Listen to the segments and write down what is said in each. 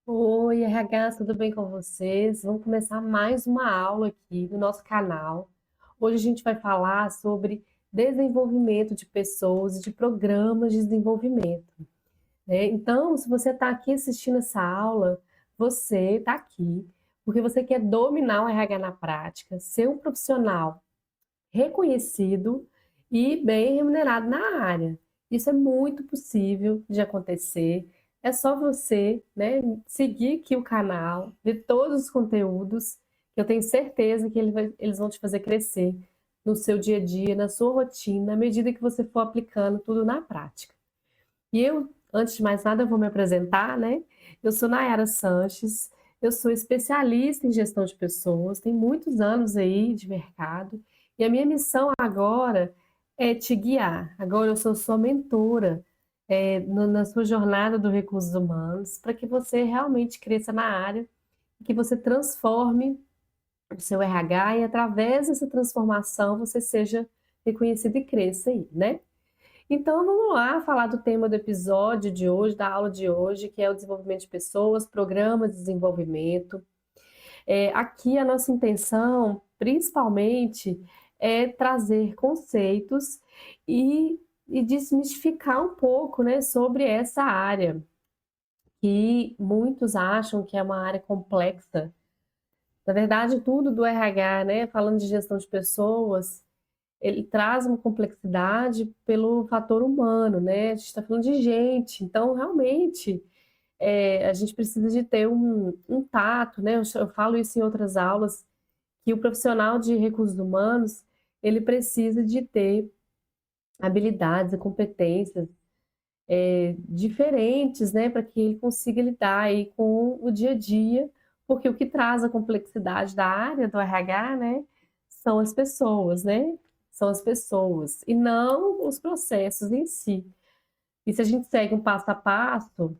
Oi, RH, tudo bem com vocês? Vamos começar mais uma aula aqui do nosso canal. Hoje a gente vai falar sobre desenvolvimento de pessoas e de programas de desenvolvimento, né? Então, se você está aqui assistindo essa aula, você está aqui porque você quer dominar o RH na prática, ser um profissional reconhecido e bem remunerado na área. Isso é muito possível de acontecer. É só você, né, seguir aqui o canal, ver todos os conteúdos, que eu tenho certeza que eles vão te fazer crescer no seu dia a dia, na sua rotina, à medida que você for aplicando tudo na prática. E eu, antes de mais nada, eu vou me apresentar, né? Eu sou Nayara Sanches, eu sou especialista em gestão de pessoas, tenho muitos anos aí de mercado, e a minha missão agora é te guiar. Agora eu sou sua mentora, na sua jornada do recursos humanos, para que você realmente cresça na área, que você transforme o seu RH e através dessa transformação você seja reconhecido e cresça aí, né? Então vamos lá falar do tema do episódio de hoje, da aula de hoje, que é o desenvolvimento de pessoas, programa de desenvolvimento. Aqui a nossa intenção, principalmente, é trazer conceitos e desmistificar um pouco, né, sobre essa área, que muitos acham que é uma área complexa. Na verdade, tudo do RH, né, falando de gestão de pessoas, ele traz uma complexidade pelo fator humano, né? A gente está falando de gente, então realmente a gente precisa de ter um tato, né? Eu falo isso em outras aulas, que o profissional de recursos humanos ele precisa de ter habilidades e competências diferentes, né? Para que ele consiga lidar aí com o dia a dia, porque o que traz a complexidade da área do RH, né? São as pessoas, né? São as pessoas e não os processos em si. E se a gente segue um passo a passo,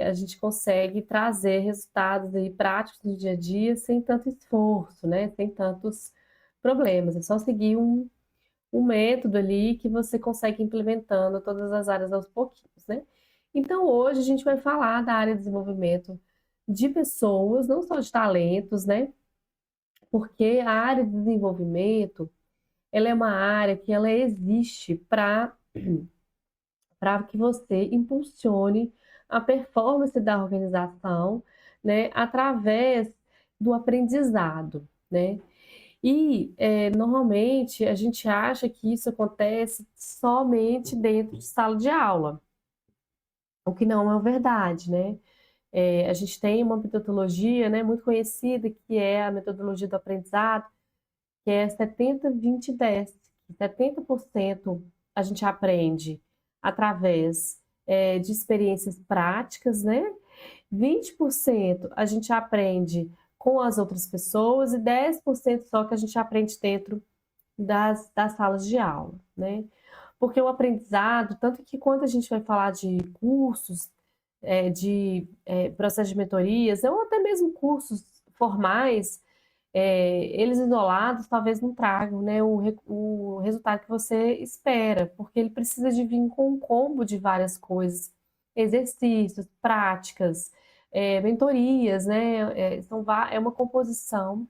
a gente consegue trazer resultados aí práticos no dia a dia sem tanto esforço, né? Sem tantos problemas. É só seguir um método ali que você consegue ir implementando todas as áreas aos pouquinhos, né? Então hoje a gente vai falar da área de desenvolvimento de pessoas, não só de talentos, né? Porque a área de desenvolvimento, ela é uma área que ela existe para que você impulsione a performance da organização, né, através do aprendizado, né? E normalmente a gente acha que isso acontece somente dentro de sala de aula, o que não é verdade, né? A gente tem uma metodologia, né, muito conhecida, que é a metodologia do aprendizado, que é 70-20-10. 70% a gente aprende através de experiências práticas, né? 20% a gente aprende com as outras pessoas e 10% só que a gente aprende dentro das salas de aula, né? Porque o aprendizado, tanto que quando a gente vai falar de cursos, processo de mentorias, ou até mesmo cursos formais, eles isolados talvez não tragam, né, o resultado que você espera, porque ele precisa de vir com um combo de várias coisas, exercícios, práticas, mentorias, né, é uma composição,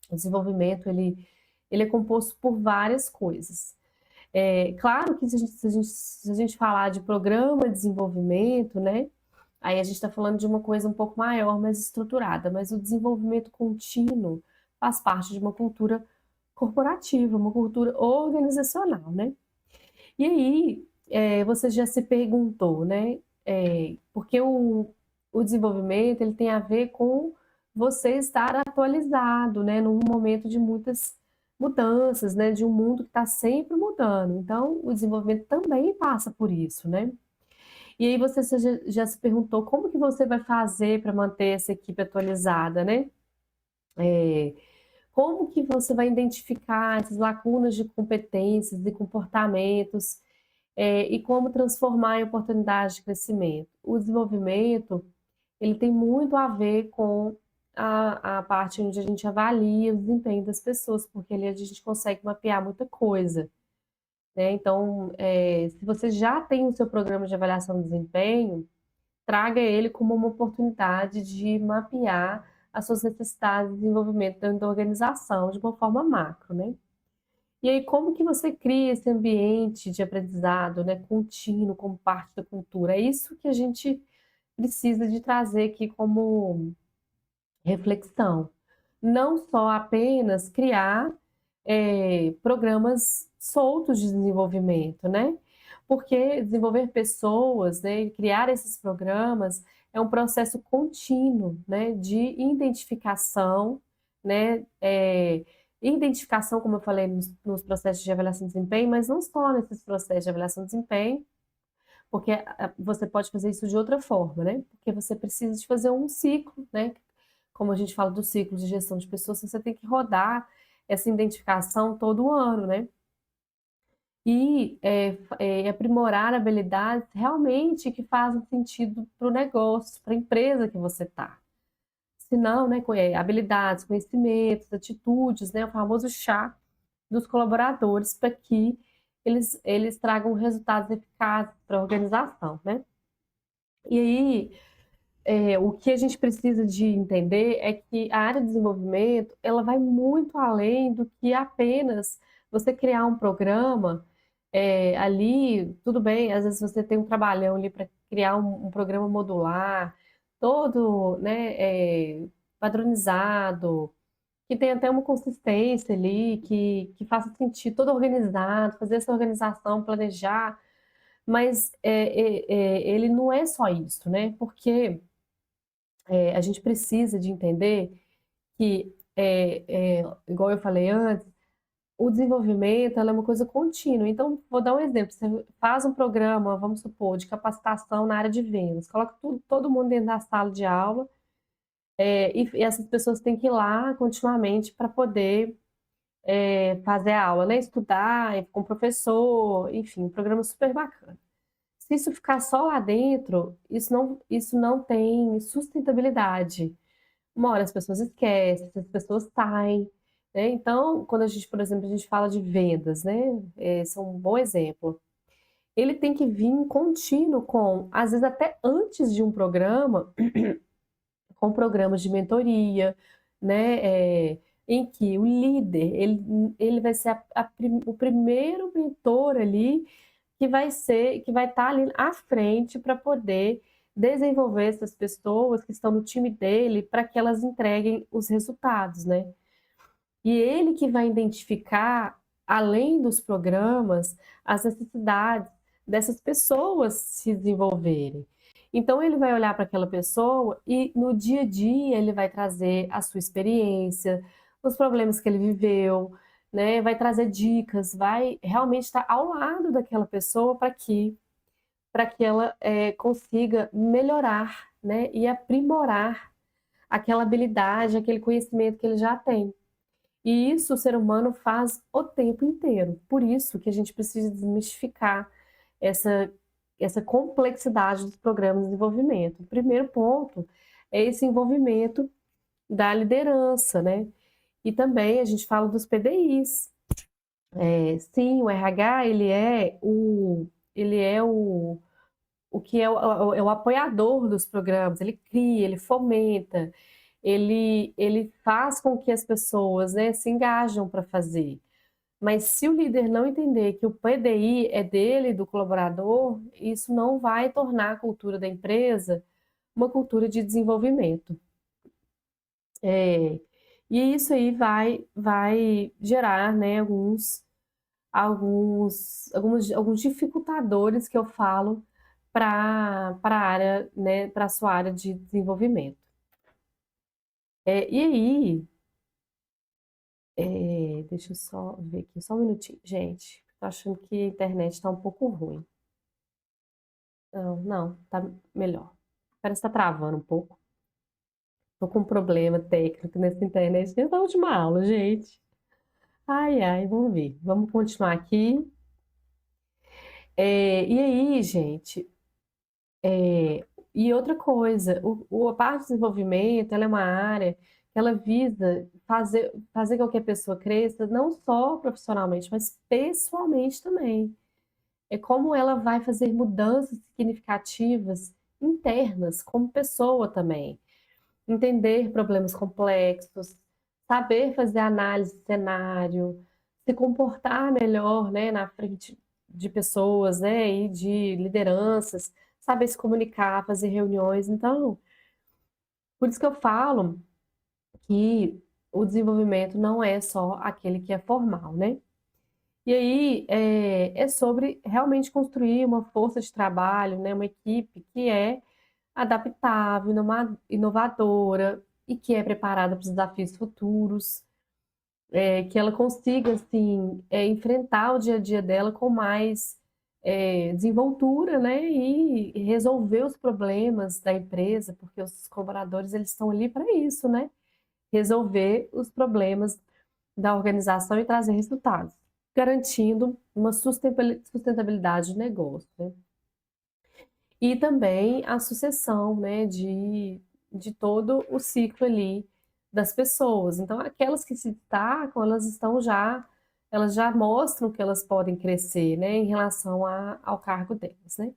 o desenvolvimento ele é composto por várias coisas. Claro que se a gente falar de programa de desenvolvimento, né, aí a gente está falando de uma coisa um pouco maior, mais estruturada, mas o desenvolvimento contínuo faz parte de uma cultura corporativa, uma cultura organizacional, né? E aí, você já se perguntou, né? Porque o desenvolvimento ele tem a ver com você estar atualizado, né? Num momento de muitas mudanças, né? De um mundo que está sempre mudando. Então, o desenvolvimento também passa por isso, né? E aí você já se perguntou como que você vai fazer para manter essa equipe atualizada, né? É, como que você vai identificar essas lacunas de competências e comportamentos, e como transformar em oportunidades de crescimento? O desenvolvimento, ele tem muito a ver com a parte onde a gente avalia o desempenho das pessoas, porque ali a gente consegue mapear muita coisa, né? Então, se você já tem o seu programa de avaliação de desempenho, traga ele como uma oportunidade de mapear as suas necessidades de desenvolvimento dentro da organização de uma forma macro, né? E aí, como que você cria esse ambiente de aprendizado, né, contínuo, como parte da cultura? É isso que a gente precisa de trazer aqui como reflexão. Não só apenas criar programas soltos de desenvolvimento, né? Porque desenvolver pessoas, né, e criar esses programas é um processo contínuo, né, de identificação, né, identificação, como eu falei, nos processos de avaliação de desempenho, mas não só nesses processos de avaliação de desempenho, porque você pode fazer isso de outra forma, né? Porque você precisa de fazer um ciclo, né? Como a gente fala do ciclo de gestão de pessoas, você tem que rodar essa identificação todo ano, né? E aprimorar habilidades realmente que fazem sentido para o negócio, para a empresa que você está. Se não, né, habilidades, conhecimentos, atitudes, né, o famoso chá dos colaboradores para que eles tragam resultados eficazes para a organização, né? E aí, o que a gente precisa de entender é que a área de desenvolvimento, ela vai muito além do que apenas você criar um programa ali, tudo bem, às vezes você tem um trabalhão ali para criar um programa modular, todo, né, padronizado, que tem até uma consistência ali, que faça sentido, todo organizado, fazer essa organização, planejar, mas ele não é só isso, né? Porque a gente precisa de entender que, igual eu falei antes, o desenvolvimento ela é uma coisa contínua. Então, vou dar um exemplo. Você faz um programa, vamos supor, de capacitação na área de vendas, coloca todo mundo dentro da sala de aula, e essas pessoas têm que ir lá continuamente para poder fazer a aula, né? Estudar com o professor, enfim, um programa super bacana. Se isso ficar só lá dentro, isso não tem sustentabilidade. Uma hora as pessoas esquecem, as pessoas saem, né? Então, quando a gente, por exemplo, a gente fala de vendas, né? Esse é um bom exemplo. Ele tem que vir contínuo com, às vezes até antes de um programa, com programas de mentoria, né? Em que o líder, ele vai ser o primeiro mentor ali que vai estar ali à frente para poder desenvolver essas pessoas que estão no time dele para que elas entreguem os resultados, né? E ele que vai identificar, além dos programas, as necessidades dessas pessoas se desenvolverem. Então ele vai olhar para aquela pessoa e no dia a dia ele vai trazer a sua experiência, os problemas que ele viveu, né? Vai trazer dicas, vai realmente estar ao lado daquela pessoa para que ela consiga melhorar, né? E aprimorar aquela habilidade, aquele conhecimento que ele já tem. E isso o ser humano faz o tempo inteiro. Por isso que a gente precisa desmistificar essa, essa complexidade dos programas de desenvolvimento. O primeiro ponto é esse envolvimento da liderança, né? E também a gente fala dos PDIs. Sim, o RH, ele é o que é o apoiador dos programas, ele cria, ele fomenta, ele faz com que as pessoas, né, se engajam para fazer. Mas se o líder não entender que o PDI é dele, do colaborador, isso não vai tornar a cultura da empresa uma cultura de desenvolvimento. É, e isso aí vai gerar, né, alguns dificultadores que eu falo para a área, né, para a sua área de desenvolvimento. E aí, deixa eu só ver aqui, só um minutinho, gente. Tô achando que a internet está um pouco ruim. Não, não, tá melhor. Parece que tá travando um pouco. Tô com um problema técnico nessa internet desde a última aula, gente. Ai, ai, vamos ver. Vamos continuar aqui. E aí, gente, e outra coisa, a parte de desenvolvimento, ela é uma área que ela visa fazer com que a pessoa cresça, não só profissionalmente, mas pessoalmente também. É como ela vai fazer mudanças significativas internas, como pessoa também. Entender problemas complexos, saber fazer análise de cenário, se comportar melhor, né, na frente de pessoas, né, e de lideranças, saber se comunicar, fazer reuniões. Então, por isso que eu falo que o desenvolvimento não é só aquele que é formal, né? E aí é sobre realmente construir uma força de trabalho, né, uma equipe que é adaptável, inovadora e que é preparada para os desafios futuros, que ela consiga assim enfrentar o dia a dia dela com mais desenvoltura, né, e resolver os problemas da empresa, porque os colaboradores eles estão ali para isso, né, resolver os problemas da organização e trazer resultados, garantindo uma sustentabilidade de negócio, né? E também a sucessão, né, de todo o ciclo ali das pessoas. Então, aquelas que se destacam, elas já mostram que elas podem crescer, né, em relação ao cargo delas, né?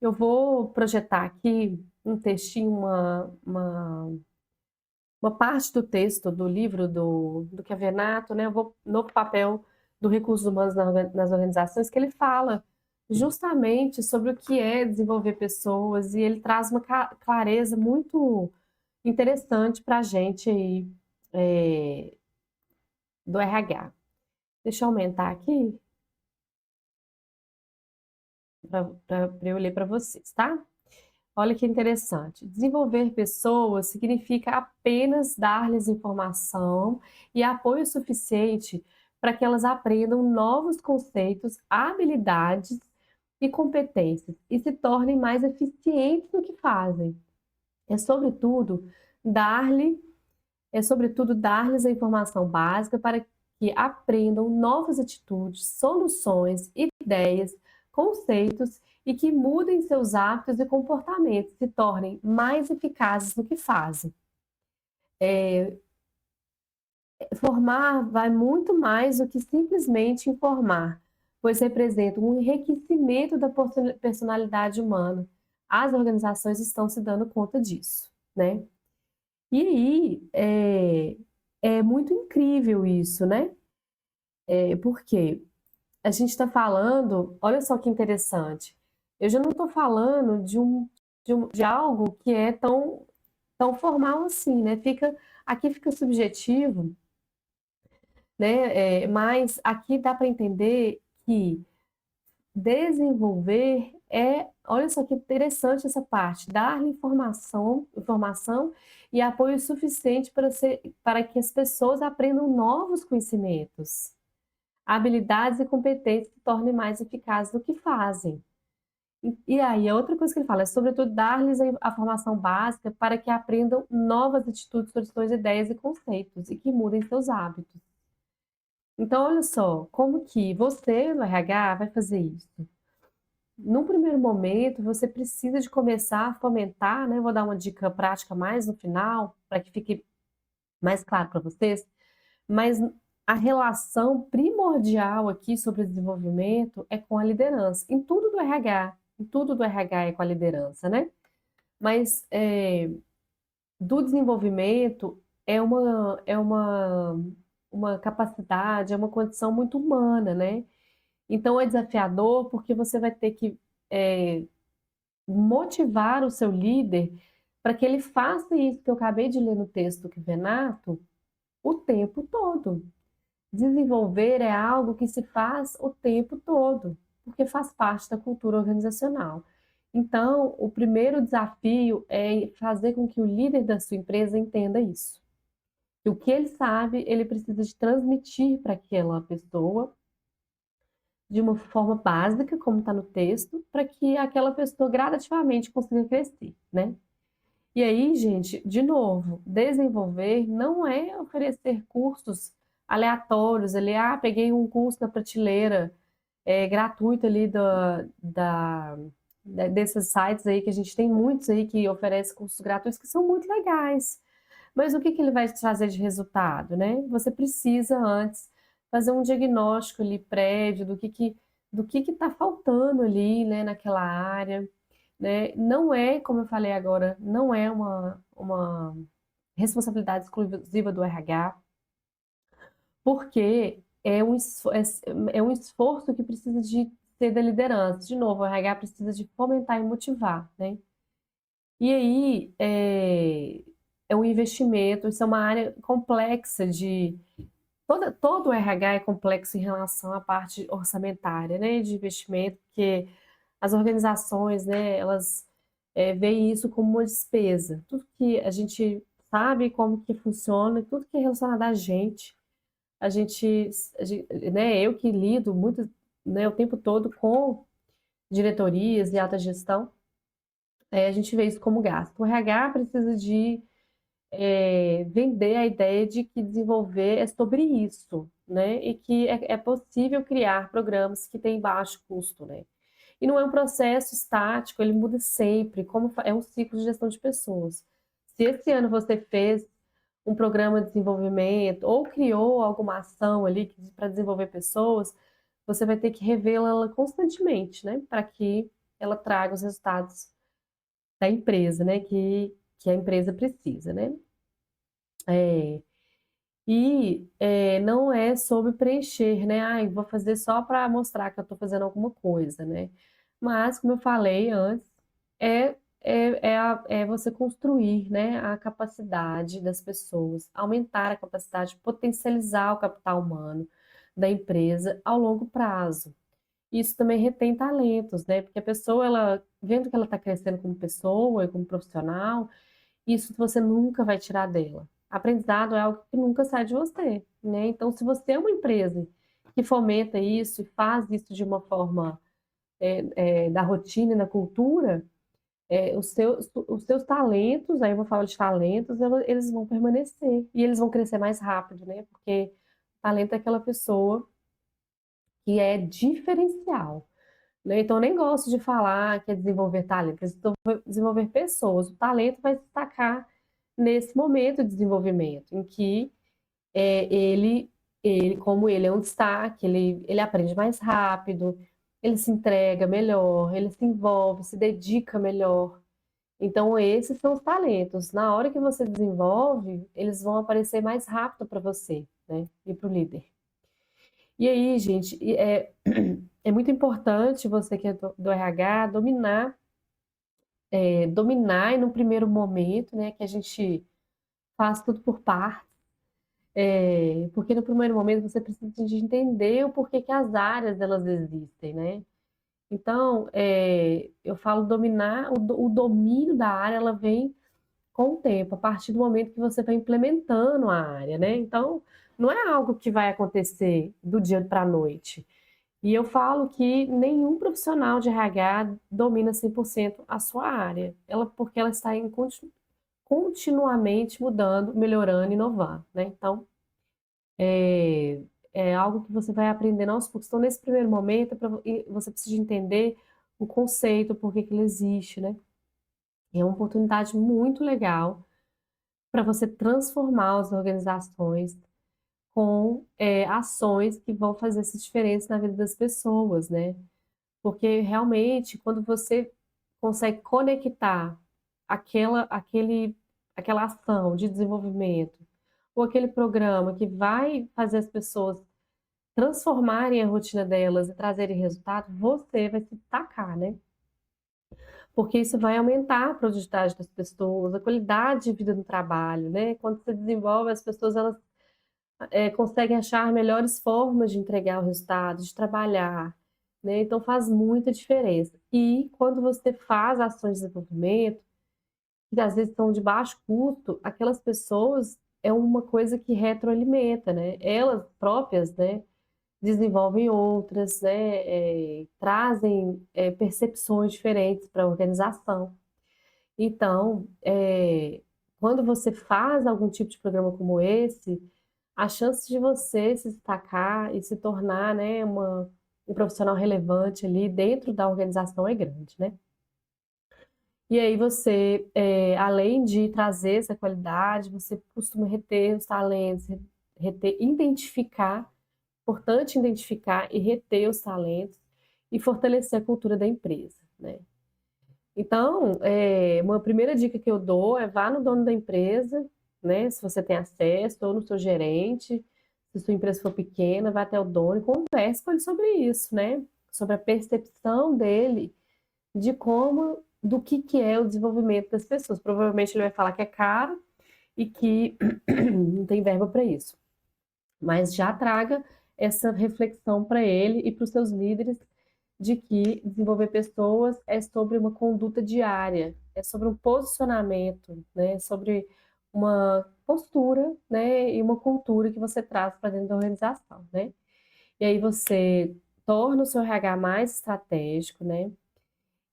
Eu vou projetar aqui um textinho, uma parte do texto do livro do Chiavenato, né? Eu vou no papel do recursos humanos nas organizações, que ele fala justamente sobre o que é desenvolver pessoas e ele traz uma clareza muito interessante para a gente aí do RH. Deixa eu aumentar aqui para eu ler para vocês, tá? Olha que interessante. Desenvolver pessoas significa apenas dar-lhes informação e apoio suficiente para que elas aprendam novos conceitos, habilidades e competências e se tornem mais eficientes no que fazem. É sobretudo dar-lhe, é sobretudo dar-lhes a informação básica para que aprendam novas atitudes, soluções, ideias, conceitos e que mudem seus hábitos e comportamentos, se tornem mais eficazes no que fazem. Formar vai muito mais do que simplesmente informar, pois representa um enriquecimento da personalidade humana. As organizações estão se dando conta disso, né? E aí é muito incrível isso, né? Porque a gente está falando, olha só que interessante. Eu já não estou falando de algo que é tão formal assim, né? Aqui fica subjetivo, né? Mas aqui dá para entender que desenvolver olha só que interessante essa parte, dar-lhe informação e apoio suficiente para que as pessoas aprendam novos conhecimentos, habilidades e competências se tornem mais eficazes no que fazem. E aí, a outra coisa que ele fala é, sobretudo, dar-lhes a formação básica para que aprendam novas atitudes, soluções, ideias e conceitos e que mudem seus hábitos. Então, olha só, como que você, no RH, vai fazer isso? Num primeiro momento, você precisa de começar a fomentar, né? Vou dar uma dica prática mais no final, para que fique mais claro para vocês, mas a relação primordial aqui sobre o desenvolvimento é com a liderança, em tudo do RH, em tudo do RH é com a liderança, né? Mas do desenvolvimento uma capacidade, é uma condição muito humana, né? Então é desafiador porque você vai ter que motivar o seu líder para que ele faça isso que eu acabei de ler no texto do Renato o tempo todo. Desenvolver é algo que se faz o tempo todo, porque faz parte da cultura organizacional. Então, o primeiro desafio é fazer com que o líder da sua empresa entenda isso. Que o que ele sabe, ele precisa de transmitir para aquela pessoa de uma forma básica, como está no texto, para que aquela pessoa gradativamente consiga crescer, né? E aí, gente, de novo, desenvolver não é oferecer cursos aleatórios, ali, peguei um curso da prateleira gratuito ali desses sites aí, que a gente tem muitos aí que oferecem cursos gratuitos que são muito legais. Mas o que que ele vai te trazer de resultado, né? Você precisa antes fazer um diagnóstico ali prévio do que está faltando ali, né, naquela área. né? Não é, como eu falei agora, não é uma responsabilidade exclusiva do RH, porque é um esforço que precisa de ser da liderança. De novo, o RH precisa de fomentar e motivar, né? E aí, é um investimento, isso é uma área complexa todo o RH é complexo em relação à parte orçamentária, né, de investimento, porque as organizações, né, elas veem isso como uma despesa. Tudo que a gente sabe como que funciona, tudo que é relacionado a a gente, né, eu que lido muito, né, o tempo todo com diretorias e alta gestão, a gente vê isso como gasto. O RH precisa de vender a ideia de que desenvolver é sobre isso, né? E que é possível criar programas que têm baixo custo, né? E não é um processo estático, ele muda sempre, como é um ciclo de gestão de pessoas. Se esse ano você fez um programa de desenvolvimento ou criou alguma ação ali para desenvolver pessoas, você vai ter que revê-la constantemente, né? Para que ela traga os resultados da empresa, né? Que a empresa precisa, né? É, não é sobre preencher, né? Ai, vou fazer só para mostrar que eu estou fazendo alguma coisa, né? Mas, como eu falei antes, é você construir, né, a capacidade das pessoas, aumentar a capacidade, potencializar o capital humano da empresa ao longo prazo. Isso também retém talentos, né? Porque a pessoa, ela, vendo que ela está crescendo como pessoa e como profissional, isso você nunca vai tirar dela. Aprendizado é algo que nunca sai de você, né? Então, se você é uma empresa que fomenta isso e faz isso de uma forma da rotina e da cultura, os seus talentos, aí eu vou falar de talentos, eles vão permanecer e eles vão crescer mais rápido, né? Porque talento é aquela pessoa que é diferencial, né? Então, eu nem gosto de falar que é desenvolver talento, é desenvolver pessoas. O talento vai se destacar nesse momento de desenvolvimento, em que como ele é um destaque, ele aprende mais rápido, ele se entrega melhor, ele se envolve, se dedica melhor. Então, esses são os talentos. Na hora que você desenvolve, eles vão aparecer mais rápido para você, né? E para o líder. E aí, gente, é muito importante você que é do RH dominar e no primeiro momento, né, que a gente faz tudo por partes, porque no primeiro momento você precisa de entender o porquê que as áreas elas existem, né? Então, eu falo dominar, o domínio da área, ela vem com o tempo, a partir do momento que você vai implementando a área, né? Então, não é algo que vai acontecer do dia para a noite. E eu falo que nenhum profissional de RH domina 100% a sua área, porque ela está continuamente mudando, melhorando, inovando, né? Então, é, é algo que você vai aprendendo aos poucos. Então, nesse primeiro momento, você precisa entender o conceito, por que que ele existe, né? E é uma oportunidade muito legal para você transformar as organizações com ações que vão fazer essa diferença na vida das pessoas, né? Porque realmente, quando você consegue conectar aquela ação de desenvolvimento ou aquele programa que vai fazer as pessoas transformarem a rotina delas e trazerem resultado, você vai se destacar, né? Porque isso vai aumentar a produtividade das pessoas, a qualidade de vida no trabalho, né? Quando você desenvolve, as pessoas elas conseguem achar melhores formas de entregar o resultado, de trabalhar, né? Então faz muita diferença. E quando você faz ações de desenvolvimento, que às vezes são de baixo custo, aquelas pessoas é uma coisa que retroalimenta, né? Elas próprias, né? Desenvolvem outras, né? Trazem percepções diferentes para a organização. Então, quando você faz algum tipo de programa como esse, a chance de você se destacar e se tornar, né, um profissional relevante ali dentro da organização é grande, né? E aí você, além de trazer essa qualidade, você costuma reter os talentos, identificar, importante identificar e reter os talentos e fortalecer a cultura da empresa, né? Então, uma primeira dica que eu dou é vá no dono da empresa, né? Se você tem acesso, ou no seu gerente, se sua empresa for pequena, vá até o dono e converse com ele sobre isso, né? Sobre a percepção dele de como, do que é o desenvolvimento das pessoas. Provavelmente ele vai falar que é caro e que não tem verba para isso. Mas já traga essa reflexão para ele e para os seus líderes de que desenvolver pessoas é sobre uma conduta diária, é sobre um posicionamento, né? É sobre uma postura, né? E uma cultura que você traz para dentro da organização, né? E aí você torna o seu RH mais estratégico, né?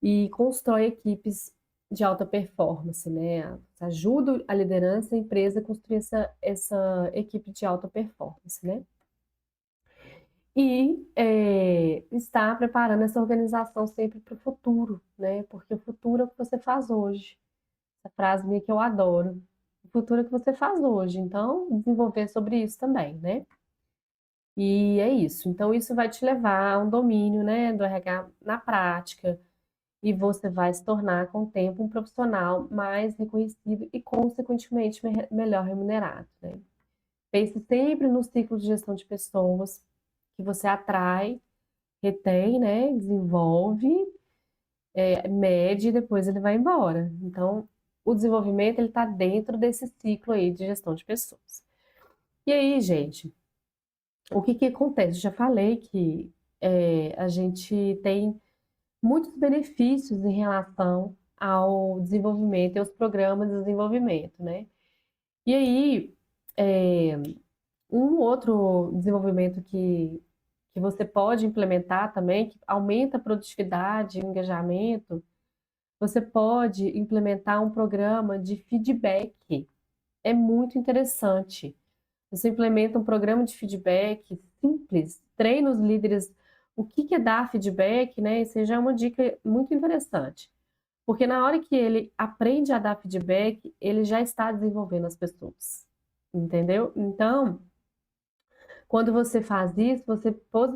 E constrói equipes de alta performance, né? Ajuda a liderança e a empresa a construir essa equipe de alta performance, né? E está preparando essa organização sempre para o futuro, né? Porque o futuro é o que você faz hoje. Essa frase minha que eu adoro. O futuro é o que você faz hoje. Então, desenvolver sobre isso também, né? E é isso. Então, isso vai te levar a um domínio, né, do RH na prática. E você vai se tornar, com o tempo, um profissional mais reconhecido e, consequentemente, melhor remunerado, né? Pense sempre no ciclo de gestão de pessoas que você atrai, retém, né? Desenvolve, mede e depois ele vai embora. Então, o desenvolvimento ele está dentro desse ciclo aí de gestão de pessoas. E aí, gente, o que que acontece? Eu já falei que a gente tem muitos benefícios em relação ao desenvolvimento e aos programas de desenvolvimento, né? E aí, é, um outro desenvolvimento que você pode implementar também, que aumenta a produtividade e o engajamento, você pode implementar um programa de feedback. É muito interessante. Você implementa um programa de feedback simples, treina os líderes o que é dar feedback, né? Isso já é uma dica muito interessante. Porque na hora que ele aprende a dar feedback, ele já está desenvolvendo as pessoas. Entendeu? Então, quando você faz isso, você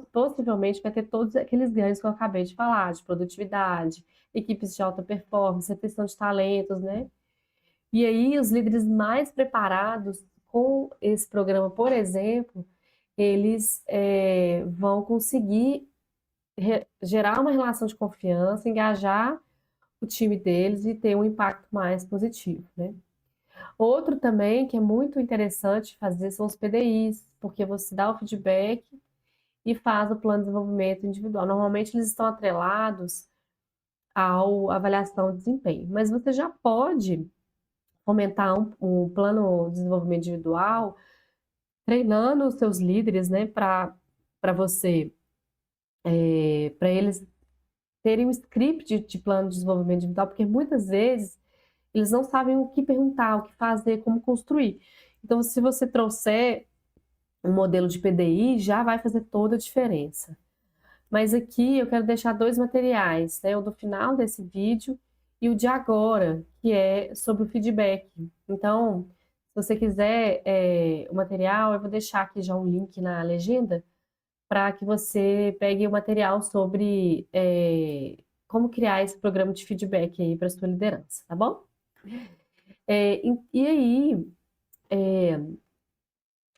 possivelmente vai ter todos aqueles ganhos que eu acabei de falar, de produtividade, equipes de alta performance, retenção de talentos, né? E aí, os líderes mais preparados com esse programa, por exemplo, eles vão conseguir gerar uma relação de confiança, engajar o time deles e ter um impacto mais positivo, né? Outro também que é muito interessante fazer são os PDIs, porque você dá o feedback e faz o plano de desenvolvimento individual. Normalmente eles estão atrelados à avaliação de desempenho, mas você já pode fomentar um plano de desenvolvimento individual, treinando os seus líderes, né, para você, para eles terem um script de plano de desenvolvimento individual, porque muitas vezes eles não sabem o que perguntar, o que fazer, como construir. Então, se você trouxer um modelo de PDI, já vai fazer toda a diferença. Mas aqui eu quero deixar dois materiais, né? O do final desse vídeo e o de agora, que é sobre o feedback. Então, se você quiser o material, eu vou deixar aqui já um link na legenda para que você pegue o material sobre como criar esse programa de feedback aí para sua liderança, tá bom? E aí,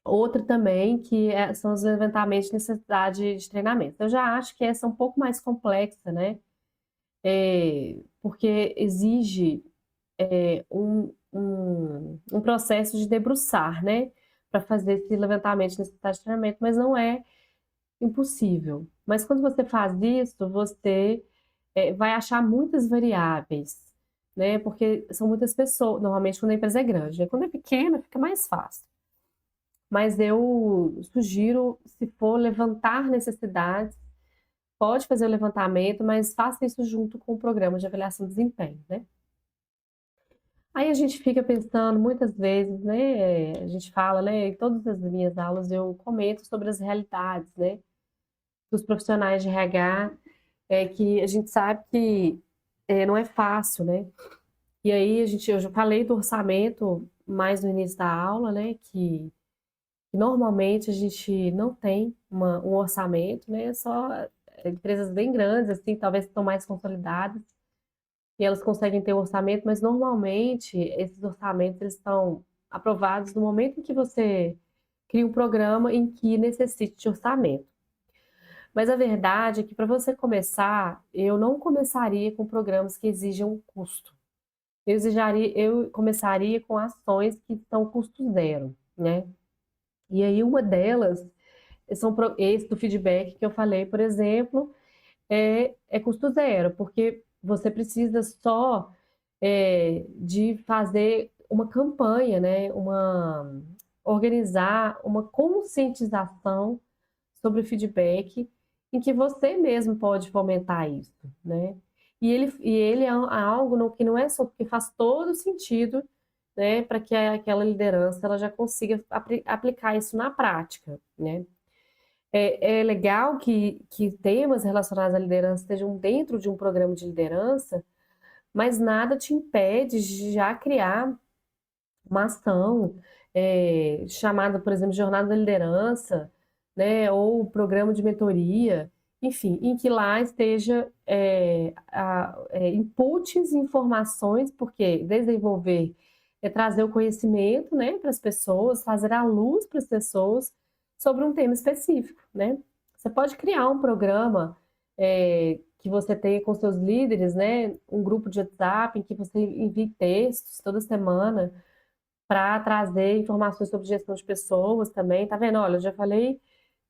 outra também que são os levantamentos de necessidade de treinamento. Eu já acho que essa é um pouco mais complexa, né? Porque exige um processo de debruçar, né? Para fazer esse levantamento de necessidade de treinamento, mas não é impossível. Mas quando você faz isso, você vai achar muitas variáveis, né? Porque são muitas pessoas, normalmente quando a empresa é grande, né? Quando é pequena, fica mais fácil. Mas eu sugiro, se for levantar necessidades, pode fazer o levantamento, mas faça isso junto com o programa de avaliação de desempenho, né? Aí a gente fica pensando muitas vezes, né? A gente fala, né? Em todas as minhas aulas eu comento sobre as realidades, né? Dos profissionais de RH, que a gente sabe que não é fácil, né? E aí eu já falei do orçamento mais no início da aula, né? Que normalmente a gente não tem um orçamento, né? Só empresas bem grandes, assim, talvez estão mais consolidadas, e elas conseguem ter orçamento, mas normalmente esses orçamentos eles estão aprovados no momento em que você cria um programa em que necessite de orçamento. Mas a verdade é que para você começar, eu não começaria com programas que exijam custo. Eu começaria com ações que são custo zero, né? E aí uma delas esse do feedback que eu falei, por exemplo, é custo zero, porque você precisa só de fazer uma campanha, né? Organizar uma conscientização sobre o feedback, em que você mesmo pode fomentar isso, né? E ele é algo que não é só porque faz todo sentido, né, para que aquela liderança ela já consiga aplicar isso na prática, né? É legal que temas relacionados à liderança estejam dentro de um programa de liderança, mas nada te impede de já criar uma ação chamada, por exemplo, Jornada da Liderança, né, ou programa de mentoria, enfim, em que lá esteja inputs e informações, porque desenvolver é trazer o conhecimento, né, para as pessoas, trazer a luz para as pessoas sobre um tema específico, né? Você pode criar um programa que você tenha com seus líderes, né, um grupo de WhatsApp em que você envie textos toda semana para trazer informações sobre gestão de pessoas também. Tá vendo? Olha, eu já falei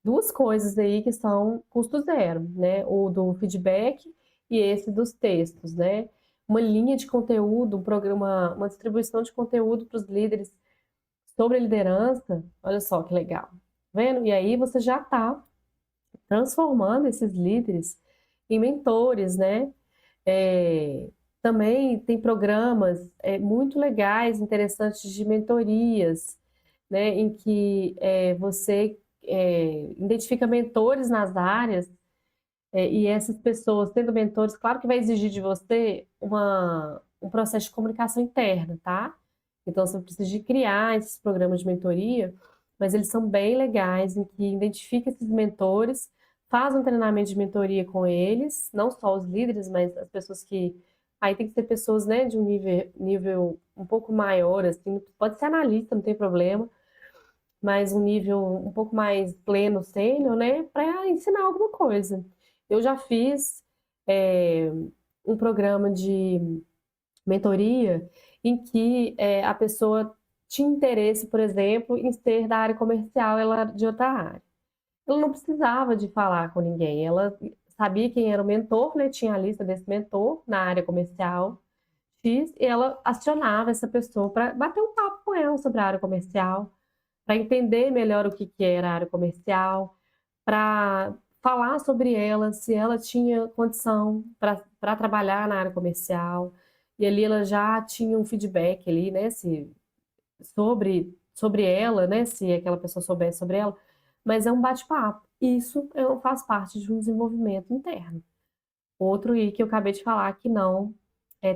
duas coisas aí que são custo zero, né? O do feedback e esse dos textos, né? Uma linha de conteúdo, um programa, uma distribuição de conteúdo para os líderes sobre liderança. Olha só que legal. Tá vendo? E aí você já está transformando esses líderes em mentores, né? É, também tem programas muito legais, interessantes de mentorias, né, em que você identifica mentores nas áreas e essas pessoas, tendo mentores, claro que vai exigir de você um processo de comunicação interna, tá? Então você precisa de criar esses programas de mentoria, mas eles são bem legais, em que identifica esses mentores, faz um treinamento de mentoria com eles, não só os líderes, mas as pessoas que. Aí tem que ser pessoas, né, de um nível um pouco maior, assim, pode ser analista, não tem problema, mas um nível um pouco mais pleno, sênior, né, para ensinar alguma coisa. Eu já fiz é, um programa de mentoria em que a pessoa tinha interesse, por exemplo, em ser da área comercial, ela era de outra área. Ela não precisava de falar com ninguém, ela sabia quem era o mentor, né, tinha a lista desse mentor na área comercial X, e ela acionava essa pessoa para bater um papo com ela sobre a área comercial, para entender melhor o que que era a área comercial, para falar sobre ela, se ela tinha condição para trabalhar na área comercial. E ali ela já tinha um feedback ali, né, sobre ela, né, se aquela pessoa soubesse sobre ela, mas é um bate-papo. Isso faz parte de um desenvolvimento interno. Outro aí que eu acabei de falar que não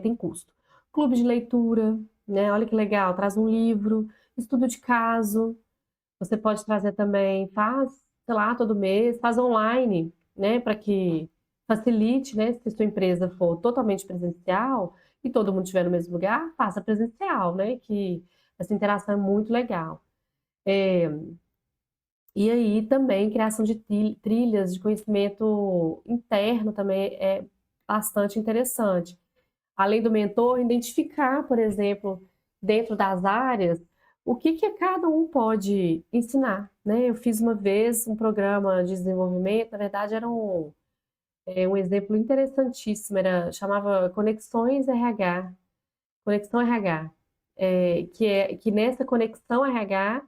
tem custo. Clube de leitura, né? Olha que legal, traz um livro, estudo de caso, você pode trazer também, faz, sei lá, todo mês, faz online, né, para que facilite, né, se sua empresa for totalmente presencial e todo mundo estiver no mesmo lugar, faça presencial, né, que essa interação é muito legal. E aí também criação de trilhas de conhecimento interno também é bastante interessante. Além do mentor, identificar, por exemplo, dentro das áreas, o que que cada um pode ensinar, né? Eu fiz uma vez um programa de desenvolvimento, na verdade era um exemplo interessantíssimo, chamava Conexões RH, Conexão RH, que nessa Conexão RH,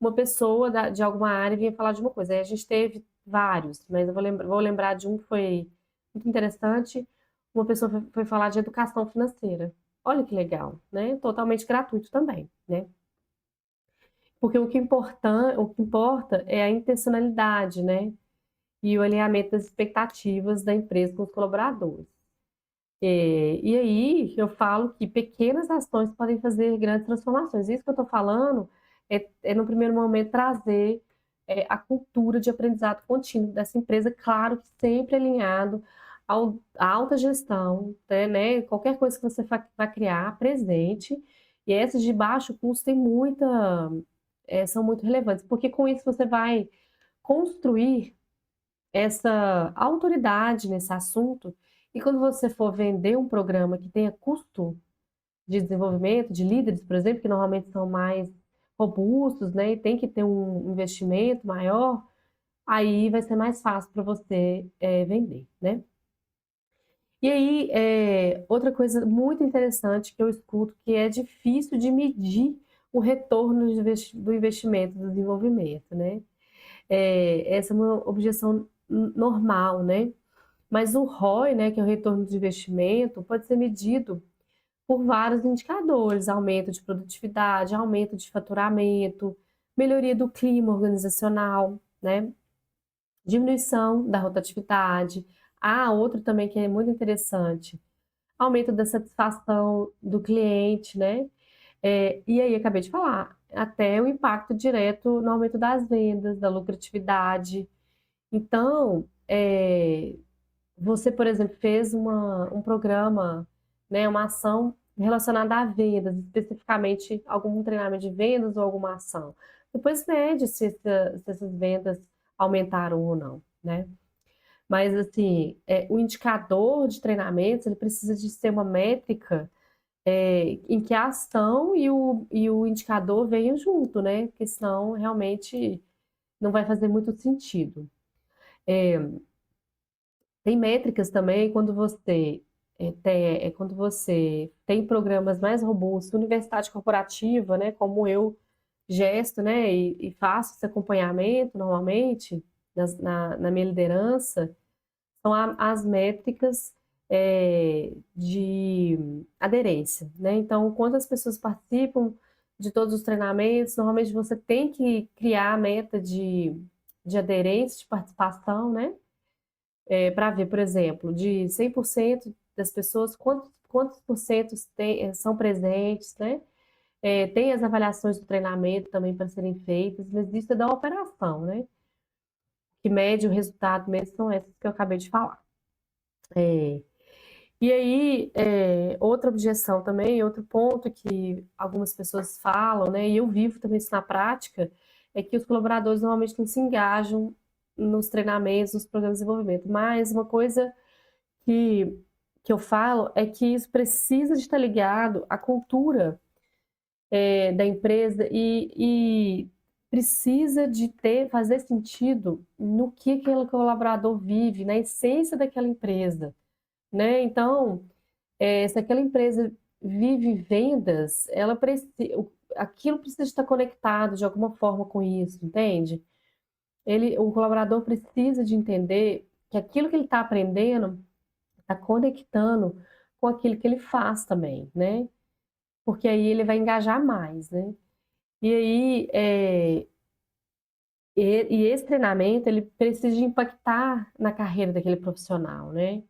uma pessoa de alguma área vinha falar de uma coisa. Aí a gente teve vários, mas eu vou lembrar de um que foi muito interessante. Uma pessoa foi falar de educação financeira. Olha que legal, né? Totalmente gratuito também, né? Porque o que importa é a intencionalidade, né? E o alinhamento das expectativas da empresa com os colaboradores. E aí eu falo que pequenas ações podem fazer grandes transformações. Isso que eu estou falando no primeiro momento, trazer a cultura de aprendizado contínuo dessa empresa, claro que sempre alinhado a alta gestão, né? Qualquer coisa que você vai criar, presente. E essas de baixo custo são muito relevantes, porque com isso você vai construir essa autoridade nesse assunto. E quando você for vender um programa que tenha custo de desenvolvimento, de líderes, por exemplo, que normalmente são mais robustos, né? E tem que ter um investimento maior, aí vai ser mais fácil para você vender, né? E aí, outra coisa muito interessante que eu escuto, que é difícil de medir o retorno do investimento, do desenvolvimento, né? Essa é uma objeção normal, né? Mas o ROI, né, que é o retorno de investimento, pode ser medido por vários indicadores: aumento de produtividade, aumento de faturamento, melhoria do clima organizacional, né? Diminuição da rotatividade. Ah, outro também que é muito interessante: aumento da satisfação do cliente, né? E aí, acabei de falar, até o impacto direto no aumento das vendas, da lucratividade. Então, você, por exemplo, fez um programa, né, uma ação relacionada a vendas, especificamente algum treinamento de vendas ou alguma ação. Depois mede se essas vendas aumentaram ou não, né? Mas, assim, o indicador de treinamentos, ele precisa de ser uma métrica em que a ação e o indicador venham junto, né? Porque senão realmente não vai fazer muito sentido. Tem métricas também quando você tem programas mais robustos, universidade corporativa, né? Como eu gesto, né? E faço esse acompanhamento normalmente na minha liderança, são as métricas de aderência, né? Então, quantas pessoas participam de todos os treinamentos? Normalmente você tem que criar a meta de aderência, de participação, né? Para ver, por exemplo, de 100% das pessoas, quantos por cento são presentes, né? Tem as avaliações do treinamento também para serem feitas, mas isso é da operação, né? Que mede o resultado mesmo, são essas que eu acabei de falar. E aí, outra objeção também, outro ponto que algumas pessoas falam, né, e eu vivo também isso na prática, é que os colaboradores normalmente não se engajam nos treinamentos, nos programas de desenvolvimento. Mas uma coisa que, que eu falo é que isso precisa de estar ligado à cultura da empresa e precisa de fazer sentido no que aquele colaborador vive, na essência daquela empresa, né? Então, se aquela empresa vive vendas, aquilo precisa estar conectado de alguma forma com isso, entende? O colaborador precisa de entender que aquilo que ele está aprendendo está conectando com aquilo que ele faz também, né? Porque aí ele vai engajar mais, né? E aí, e esse treinamento, ele precisa de impactar na carreira daquele profissional, né?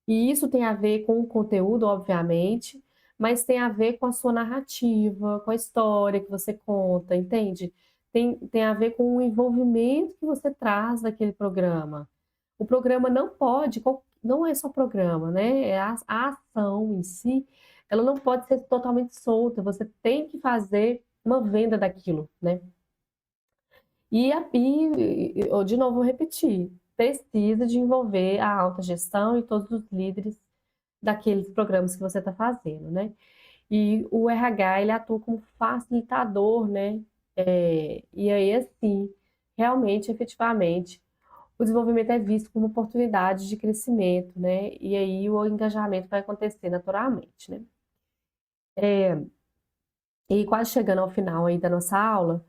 E isso tem a ver com o conteúdo, obviamente, mas tem a ver com a sua narrativa, com a história que você conta, entende? Tem a ver com o envolvimento que você traz daquele programa. O programa não é só programa, né? A ação em si, ela não pode ser totalmente solta. Você tem que fazer uma venda daquilo, né? Eu, de novo, vou repetir, precisa de envolver a alta gestão e todos os líderes daqueles programas que você está fazendo, né? E o RH, ele atua como facilitador, né? E aí, assim, realmente, efetivamente, o desenvolvimento é visto como oportunidade de crescimento, né? E aí o engajamento vai acontecer naturalmente, né? E quase chegando ao final aí da nossa aula,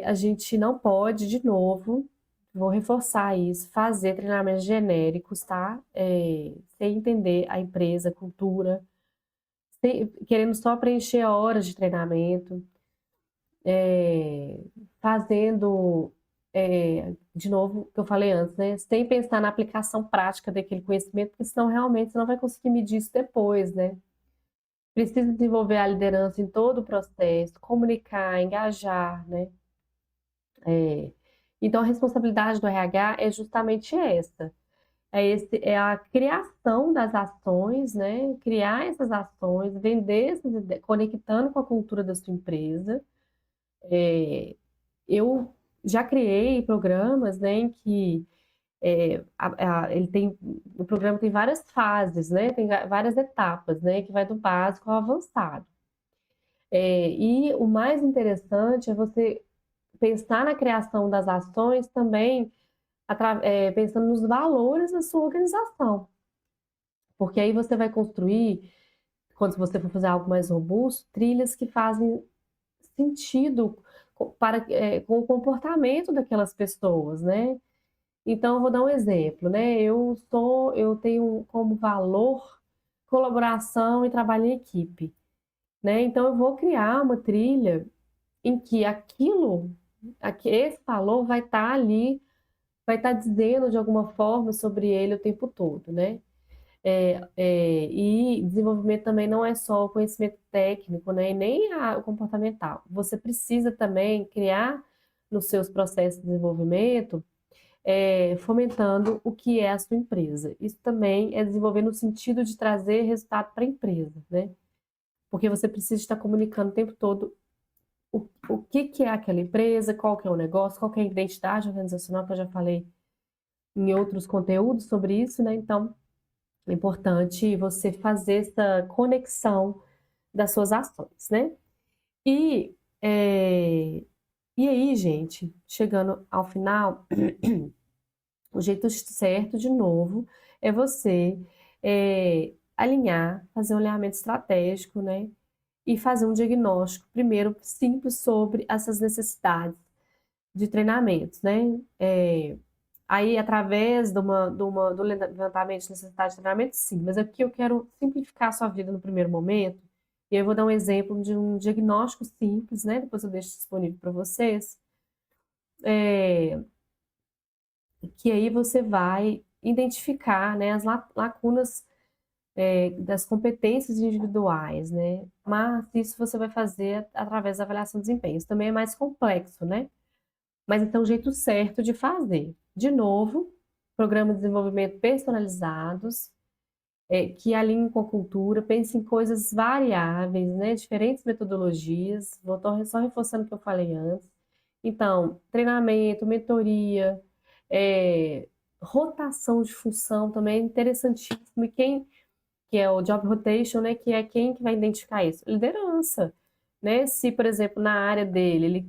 a gente não pode, de novo, vou reforçar isso, fazer treinamentos genéricos, tá? Sem entender a empresa, a cultura, querendo só preencher horas de treinamento, fazendo, de novo, o que eu falei antes, né? Sem pensar na aplicação prática daquele conhecimento, porque senão realmente você não vai conseguir medir isso depois, né? Precisa desenvolver a liderança em todo o processo, comunicar, engajar, né? É, Então, a responsabilidade do RH é justamente essa. é a criação das ações, né? Criar essas ações, vender essas ideias, conectando com a cultura da sua empresa. Eu já criei programas, né, em que o programa tem várias fases, né? Tem várias etapas, né? Que vai do básico ao avançado. E o mais interessante é você pensar na criação das ações também, pensando nos valores da sua organização. Porque aí você vai construir, quando você for fazer algo mais robusto, trilhas que fazem sentido com o comportamento daquelas pessoas, né? Então, eu vou dar um exemplo, né? Eu tenho como valor colaboração e trabalho em equipe, né? Então, eu vou criar uma trilha em que esse valor vai estar ali, vai estar dizendo de alguma forma sobre ele o tempo todo, né? E desenvolvimento também não é só o conhecimento técnico, né? E nem o comportamental. Você precisa também criar nos seus processos de desenvolvimento fomentando o que é a sua empresa. Isso também é desenvolver no sentido de trazer resultado para a empresa, né? Porque você precisa estar comunicando o tempo todo o que é aquela empresa, qual que é o negócio, qual que é a identidade organizacional, que eu já falei em outros conteúdos sobre isso, né? Então, é importante você fazer essa conexão das suas ações, né? E, é, e aí, gente, chegando ao final, o jeito certo, de novo, é você alinhar, fazer um alinhamento estratégico, né? E fazer um diagnóstico, primeiro, simples sobre essas necessidades de treinamentos, né? Aí, através do levantamento de necessidade de treinamento, sim, mas aqui eu quero simplificar a sua vida no primeiro momento, e eu vou dar um exemplo de um diagnóstico simples, né? Depois eu deixo disponível para vocês, que aí você vai identificar, né, as lacunas das competências individuais, né? Mas isso você vai fazer através da avaliação de desempenho. Isso também é mais complexo, né? Mas então o jeito certo de fazer. De novo, programa de desenvolvimento personalizados, que alinhem com a cultura, pense em coisas variáveis, né? Diferentes metodologias. Vou só reforçando o que eu falei antes. Então, treinamento, mentoria, rotação de função também é interessantíssimo. E que é o job rotation, né, que é quem que vai identificar isso? Liderança, né? Se, por exemplo, na área dele,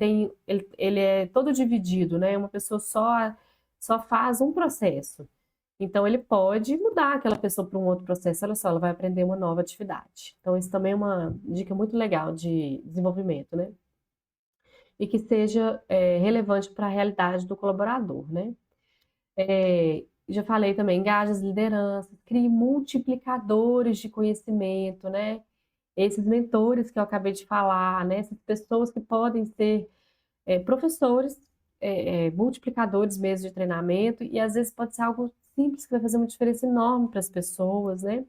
ele é todo dividido, né? Uma pessoa só faz um processo. Então, ele pode mudar aquela pessoa para um outro processo. Olha só, ela vai aprender uma nova atividade. Então, isso também é uma dica muito legal de desenvolvimento, né? E que seja relevante para a realidade do colaborador, né? Já falei também, engaje as lideranças, crie multiplicadores de conhecimento, né? Esses mentores que eu acabei de falar, né? Essas pessoas que podem ser professores, multiplicadores mesmo de treinamento, e às vezes pode ser algo simples que vai fazer uma diferença enorme para as pessoas, né?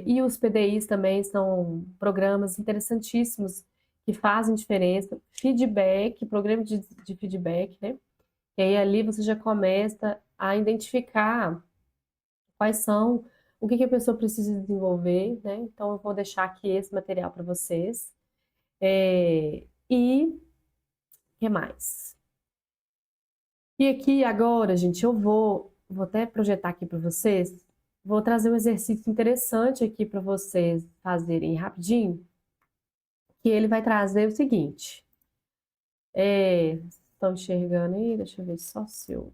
E os PDIs também são programas interessantíssimos que fazem diferença. Feedback, programa de feedback, né? E aí ali você já começa a identificar quais são, o que que a pessoa precisa desenvolver, né? Então eu vou deixar aqui esse material para vocês. E o que mais? E aqui agora, gente, vou até projetar aqui para vocês, vou trazer um exercício interessante aqui para vocês fazerem rapidinho, que ele vai trazer o seguinte. Estão enxergando aí? Deixa eu ver só se eu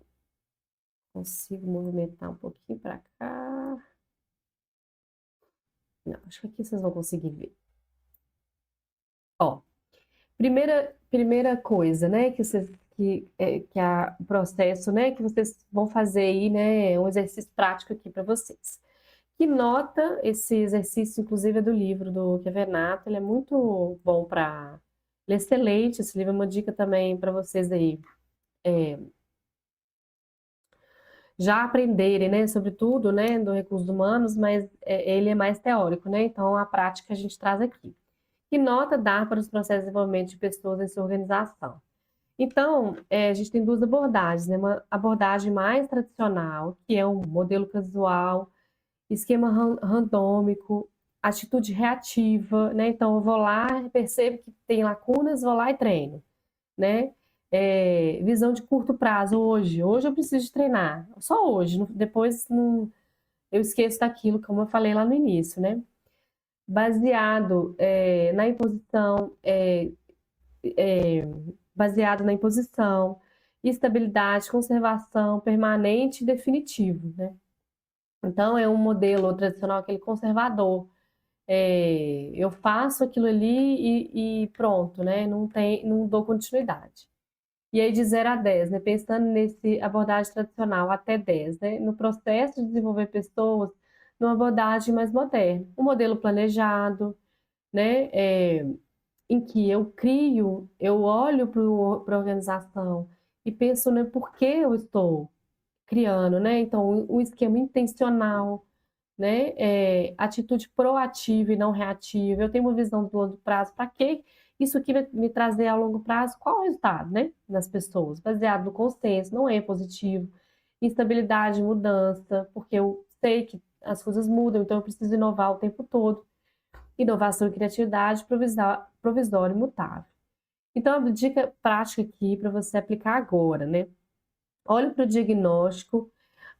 consigo movimentar um pouquinho para cá. Não, acho que aqui vocês vão conseguir ver. Ó, primeira coisa, né, o processo, né, que vocês vão fazer aí, né, um exercício prático aqui para vocês. Que nota esse exercício, inclusive, é do livro do Kevenato, ele é muito bom para... Ele é excelente, esse livro é uma dica também para vocês aí já aprenderem, né, sobre tudo, né, do recursos humanos, mas ele é mais teórico, né, então a prática a gente traz aqui. Que nota dar para os processos de desenvolvimento de pessoas em sua organização? Então, a gente tem duas abordagens, né? Uma abordagem mais tradicional, que é um modelo casual, esquema randômico, atitude reativa, né? Então, eu vou lá, percebo que tem lacunas, vou lá e treino, né? Visão de curto prazo, hoje eu preciso de treinar, só hoje, depois não, eu esqueço daquilo, como eu falei lá no início, né? Baseado na imposição, é, baseado na imposição, estabilidade, conservação, permanente e definitivo, né? Então, é um modelo tradicional, aquele conservador. Eu faço aquilo ali e pronto, né? Não dou continuidade. E aí, de 0 a 10, né? Pensando nesse abordagem tradicional até 10, né? No processo de desenvolver pessoas, numa abordagem mais moderna. Um modelo planejado, né? Em que eu crio, eu olho para a organização e penso, né, por que eu estou criando, né? Então, um esquema intencional, né? Atitude proativa e não reativa. Eu tenho uma visão do longo prazo. Para que isso aqui vai me trazer a longo prazo? Qual o resultado, né? Das pessoas? Baseado no consenso, não é positivo. Instabilidade, mudança, porque eu sei que as coisas mudam, então eu preciso inovar o tempo todo. Inovação e criatividade, provisório e mutável. Então, a dica prática aqui para você aplicar agora, né? Olhe para o diagnóstico,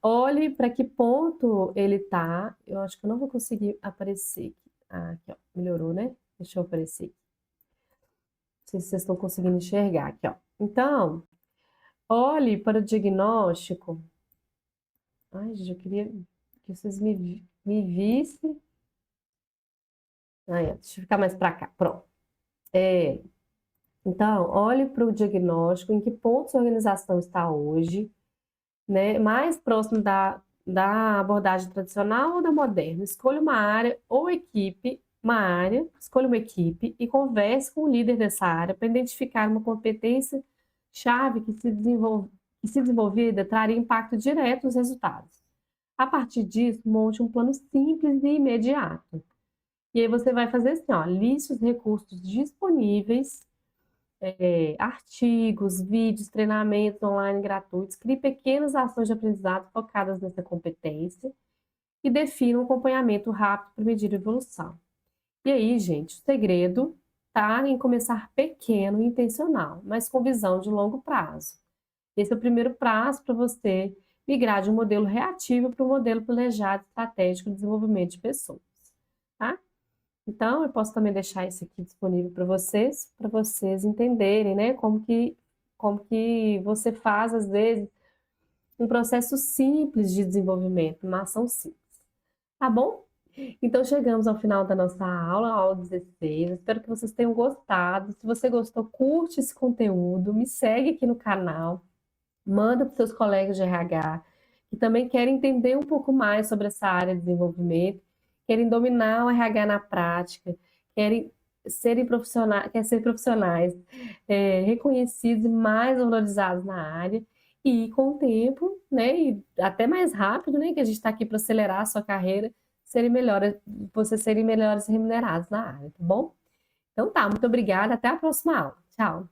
olhe para que ponto ele está. Eu acho que eu não vou conseguir aparecer aqui. Ah, aqui, ó, melhorou, né? Deixa eu aparecer aqui. Não sei se vocês estão conseguindo enxergar aqui, ó. Então, olhe para o diagnóstico. Ai, gente, eu queria que vocês me vissem. Aí, ó, deixa eu ficar mais para cá. Pronto. Então, olhe para o diagnóstico, em que ponto sua organização está hoje, né? Mais próximo da abordagem tradicional ou da moderna. Escolha uma área ou equipe, escolha uma equipe e converse com o líder dessa área para identificar uma competência chave que, se desenvolvida, traria impacto direto nos resultados. A partir disso, monte um plano simples e imediato. E aí você vai fazer assim, ó, liste os recursos disponíveis, artigos, vídeos, treinamentos online gratuitos, crie pequenas ações de aprendizado focadas nessa competência e defina um acompanhamento rápido para medir a evolução. E aí, gente, o segredo está em começar pequeno e intencional, mas com visão de longo prazo. Esse é o primeiro passo para você migrar de um modelo reativo para um modelo planejado estratégico de desenvolvimento de pessoas, tá? Então, eu posso também deixar isso aqui disponível para vocês entenderem, né, como que você faz, às vezes, um processo simples de desenvolvimento, uma ação simples. Tá bom? Então, chegamos ao final da nossa aula, aula 16. Espero que vocês tenham gostado. Se você gostou, curte esse conteúdo, me segue aqui no canal, manda para os seus colegas de RH, que também querem entender um pouco mais sobre essa área de desenvolvimento, querem dominar o RH na prática, querem querem ser profissionais reconhecidos e mais valorizados na área, e com o tempo, né, e até mais rápido, né, que a gente está aqui para acelerar a sua carreira, vocês serem melhores remunerados na área, tá bom? Então tá, muito obrigada, até a próxima aula. Tchau!